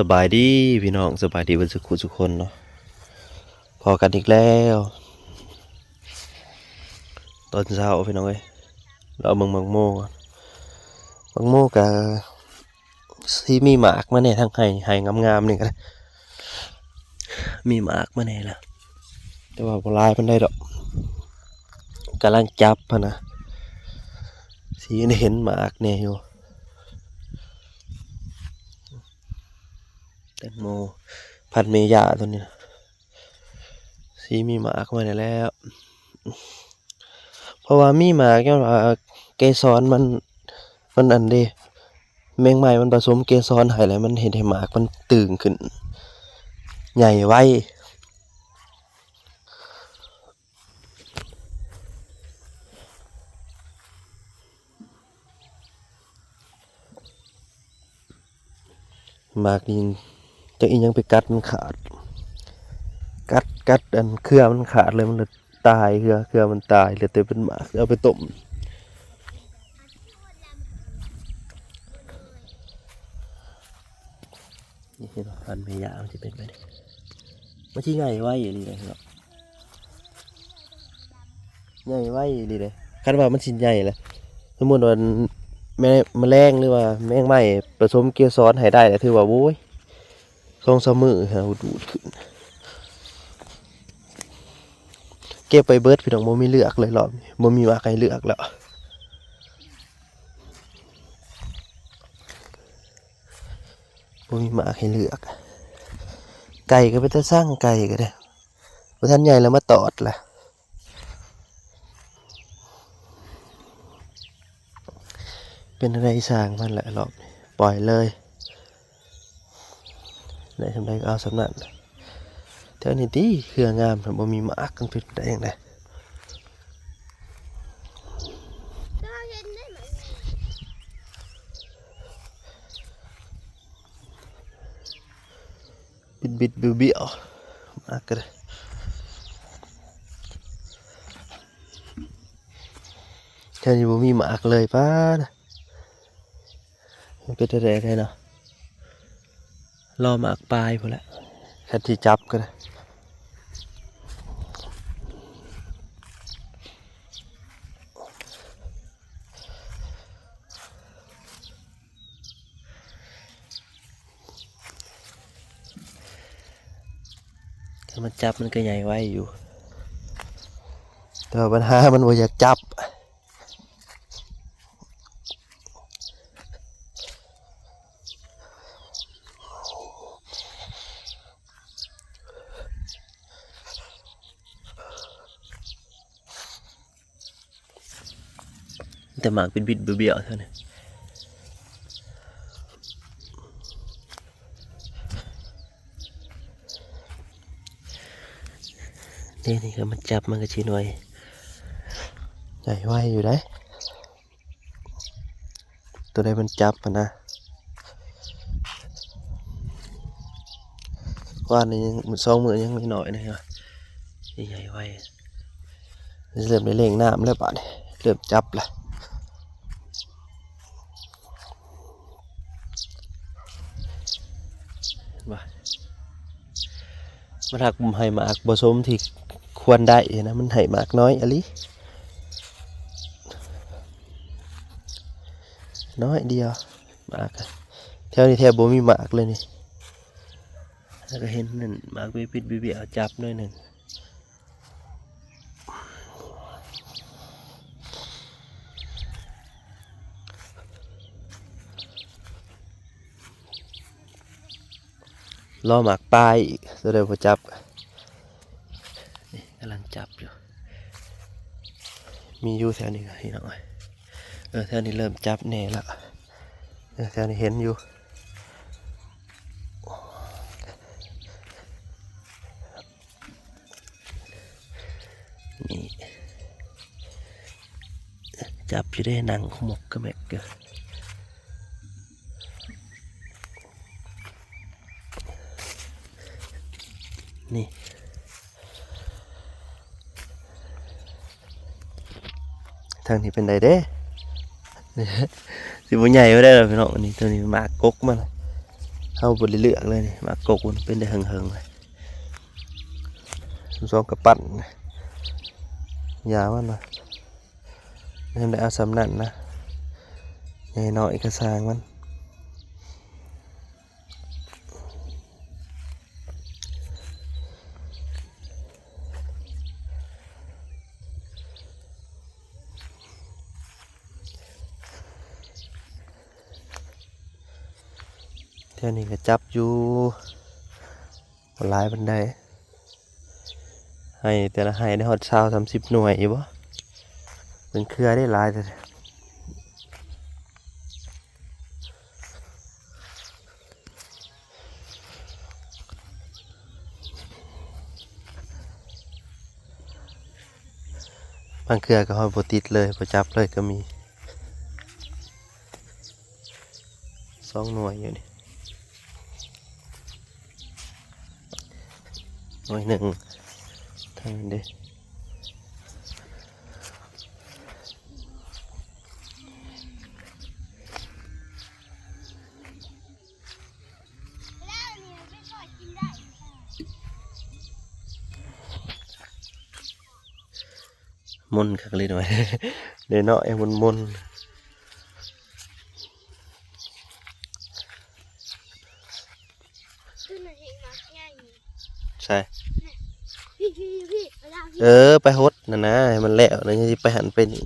สบายดีพี่น้องสบายดีเบนสุขุทุกคนเนาะพอกันอีกแล้วตอนเช้าพี่น้องเอ้ยเราเมืองบางโมก่อนบางโมกับที่มีหมากมาเนี่ยทั้งไห้งามๆนี่กันมีหมากมาเนี่ยแหละแต่ว่าบ่ลายมันได้ดอกกำลังจับพะนะสีเห็นหมากเนี่ยอยู่แตงโมพันเมยาตัวนี้สีมีหมากมาเนี่ยแล้วเพราะว่ามีหมากเนี่ยว่าเกสรมันอันเดีแมงไม้มันผสมเกสรให้แล้วมันเห็นให้หมากมันตึงขึ้นใหญ่ไวหมากนี่จะอีกยังไปกัดมันขาดกัดอันเครือมันขาดเลยมันเลยตายเครือมันตายเหลือแต่เป็นหมากเอาไปต้มนี่คือพันธุ์เมยามันจะเป็นไปได้มันที่ใหญ่ไวอย่างนี้เลยครับใหญ่ไวดีเลยคาดว่ามันชิ้นใหญ่แหละสมมติว่าแมลงหรือว่าแมงไม้ผสมเกสรให้ได้แต่ถือว่าโว้ย2-3 มื้อฮะดูดขึ้นเก็บไปเบิดพี่น้องบ่มีเลือกเลยรอบนี้บ่มีว่าใครเลือกแล้วบ่มีหมากให้เลือกไก่ก็ไปแต่สร้างไก่ก็ได้บ่ทันใหญ่แล้วมาตอดล่ะเป็นอะไรสร้างมันแหละรอบนี้ปล่อยเลยได้ทำได้ก็เอาสำนักแถวนี้ดีเครืองามบ่มีหมากกันเป็นได้ยังไงบิดเบี้ยวมากก็ได้แค่นี้บ่มีหมากเลยป้านะมันเป็นอะไรได้เนาะรอหมากปลายพอแล้วแค่ที่จับก็ได้ถ้ามันจับมันก็ใหญ่ไว้อยู่แต่ปัญหามันบ่อยากจับแต่หมากเป็นบิดเบี้ยวเท่านั้นนี่ก็มันจับมันก็ชี้หน่อยใหญ่ไว้อยู่ได้ตัวใดมันจับนะว่านี่ยังมัน2 มื้อยังไม่น้อยนะครับใหญ่ไว้เริ่มได้เล่งน้ำแล้วป่ะนี่เริ่มจับละว่ามันหักให้หมากผสมที่ควรได้นะมันให้หมากน้อยอะลิน้อยเดียวหมากแถวนี้แทบบ่มีหมากเลยนี่แล้วก็เห็นนั่นหมากบิดเบี้ยวจับหน่อยหนึ่งรอหมากปลายอีกจะได้พอจับนี่กำลังจับอยู่มีอยู่แถวนี้ก็พี่น้องแถวนี้เริ่มจับแน่แล้วแถวนี้เห็นอยู่นี่จับอยู่ได้หนังขมกกระแมกเกอนี่ทางนี้เป็นไดเด้สิบ่ใหญ่ไม่ได้หรอกพี่น้องอันนี้ตัวนี้หมากกกมาเลย เอาบริเลือกเลยนี่มากกมันเป็นได้เหิงๆเลยซองกระปั่นยามันมายังได้เอาสำนันนะใหญ่หน่อยกระซางมันเท่านี้ก็จับอยู่หลายบันไดให้แต่ละให้ได้ฮอด20-30 หน่วยอยู่บ่เป็นเครือได้หลายแต่บางเครือก็ฮอดบ่ติดเลยบ่จับเลยก็มี2 หน่วยอยู่นี่หน่วยหนึ่งทางนี้เด้มนคักเลยหน่อย เดี๋ยวเนาะไอ้มนใช่ไปฮดนะนะให้มันแล้วนะจะไปหันไปนี่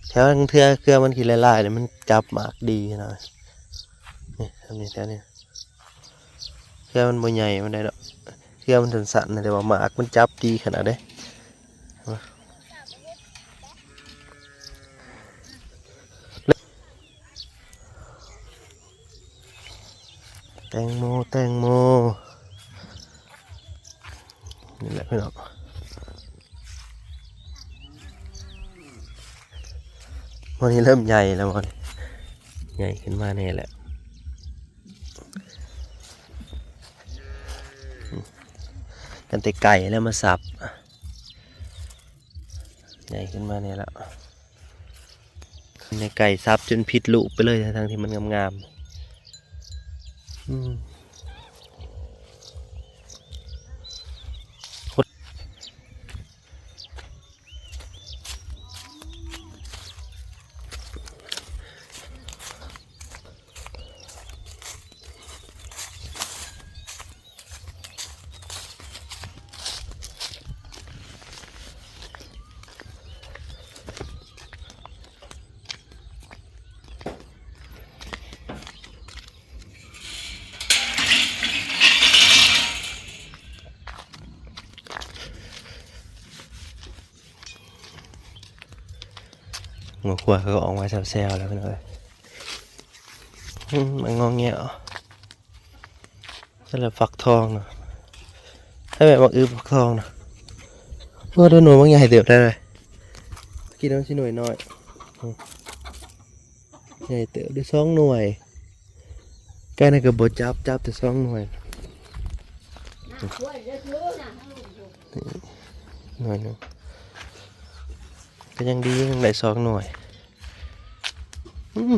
แถวเทือเครือมันขี้ลายๆเนี่ยมันจับหมากดีนะนี่ทำนี่แถวนี้เครือมันบ่ใหญ่มันได้ดอกเครือมันสั่นๆแต่ว่าหมากมันจับดีขนาดเด้แตงโมนี่แหละพี่น้องวันนี้เริ่มใหญ่แล้วมันใหญ่ขึ้นมาแน่แหละกันแต่ไก่แล้วมาสับใหญ่ขึ้นมาเนี่ยแล้วในไก่สับจนผิดลูกไปเลยทั้งที่มันงามหัวขวดเขาก็ออกมาแซวๆแล้วพี่น้องมันงอแงเหรอนั่นแหละฟักทองนะให้แบบมักฟักทองนะเมื่อโดนหนูบางอย่างให้เติบได้เลยกินน้ำชิ้นหน่วยน้อยใหญ่เติบได้2 หน่วยใกล้ในกระบอกจับแต่2 หน่วยหน่วยนึงก็ยังดียังได้2 หน่วย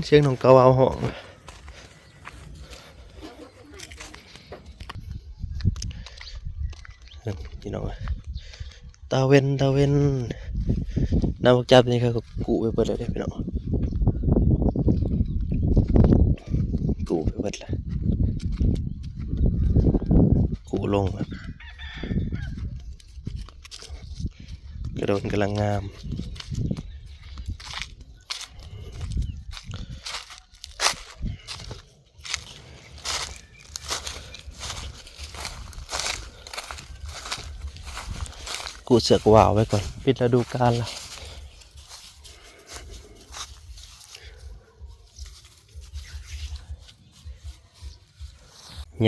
เสียงของเกาเอาห้องพี่น้องตาเว้นน้ำจับนี่เขาก็กูไปเปิดเลยพี่น้องกูไปเปิดเลยกูลงแบบกระโดดกำลังงามกูเสือกว่าวไว้ก่อนปิดฤดูกาลละ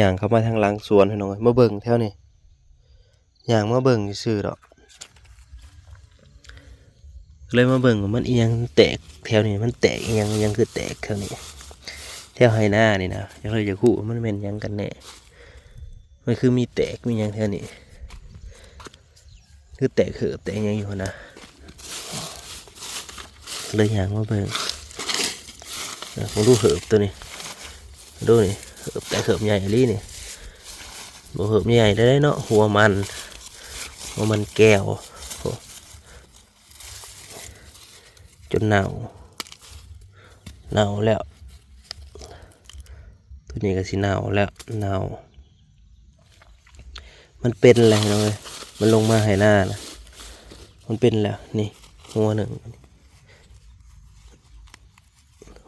ย่างเข้ามาทางหลังสวนให้น้องมาเบิ่งแถวนี้ย่างมาเบิ่งซื่อๆดอกเลยมาเบิ่งว่ามันอีหยังแตกแถวนี้มันแตกอีหยังคือแตกแถวนี้แถวไหหน้านี่นะยังเลยจะคู่มันเป็นยังกันแน่มันคือมีแตกมีหยังแถวนี้คือแตกยังอยู่นะเลยอย่างว่าเบิ่ง ผมดูเหิบตัวนี้ดูนี่เหิบแต่เหิบใหญ่ลีนี่บ่เหิบใหญ่ได้เนาะหัวมันแก้วจนเน่าแล้วตัวนี้ก็สิเน่าแล้วเน่ามันเป็นอะไรเนาะมันลงมาให้หน้านะมันเป็นแล้วนี่หัวหนึ่ง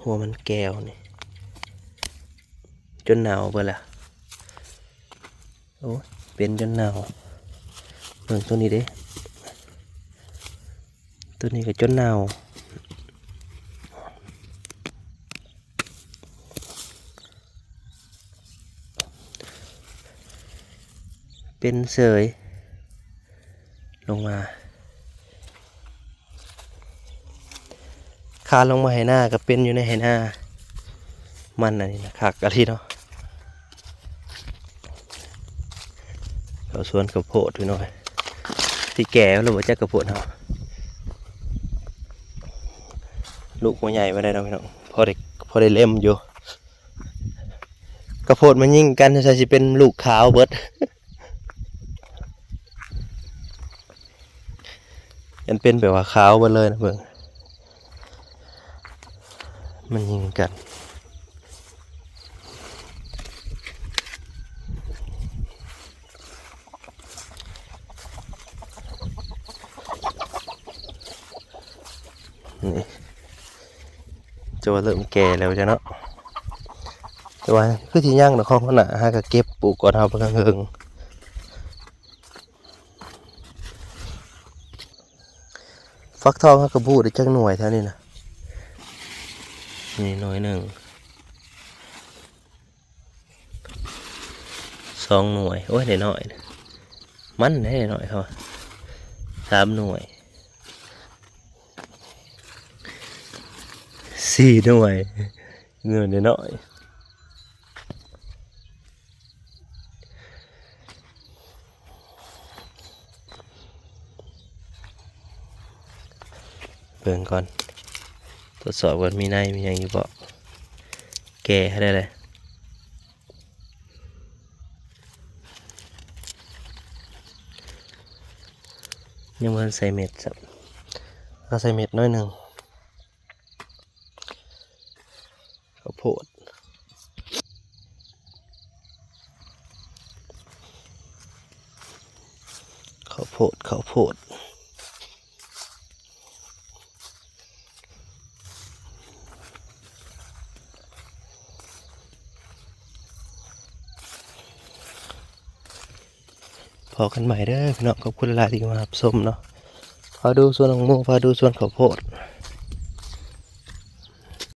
หัวมันแก้วนี่จนเน่าไปละโอ้เป็นจนเน่าเบิ่งตัวนี้เด้ตัวนี้ก็จนเน่าเป็นเสยลงมาคานลงมาให้หน้าก็เป็นอยู่ในให้หน้ามันอันนี้นะคักกะทิเนาะเขาสวนกระโพดไปหน่อยที่แก่แล้วว่าจะกระโพดเนาะลูกมันใหญ่มาได้เราพี่น้องพอได้เล่มอยู่กระโพดมันยิ่งกันจะสิเป็นลูกขาวเบิดยันเป็นแบบว่าขาวเบิดเลยนะเบิ่งมันยิงกันนี่จะว่าเริ่มแก่แล้วจ้ะเนาะแต่ว่าคือที่ย่างเนาะของขนาดฮะก็เก็บปลูกก่อนเอาไปกลางเฮิงฟักทองฮะกระบูดได้จักหน่วยเท่านี้นะนี่หน่วยหนึ่ง2 หน่วยโอ้ยได้หน่อยมันได้หน่อยเขา3 หน่วย4 หน่วยเงินได้หน่อยเบิ่งก่อนตรวจสอบว่ามีในมีอย่างอยู่บ่แก่ให้ได้เลยยังมันใส่เม็ดสับก็ใส่เม็ดน้อยหนึ่งข้าวโพดพอกันใหม่เด้อพี่น้องขอบคุณหลายที่มารับชมเนาะพาดูส่วนของหมูพาดูส่วนข้าวโพด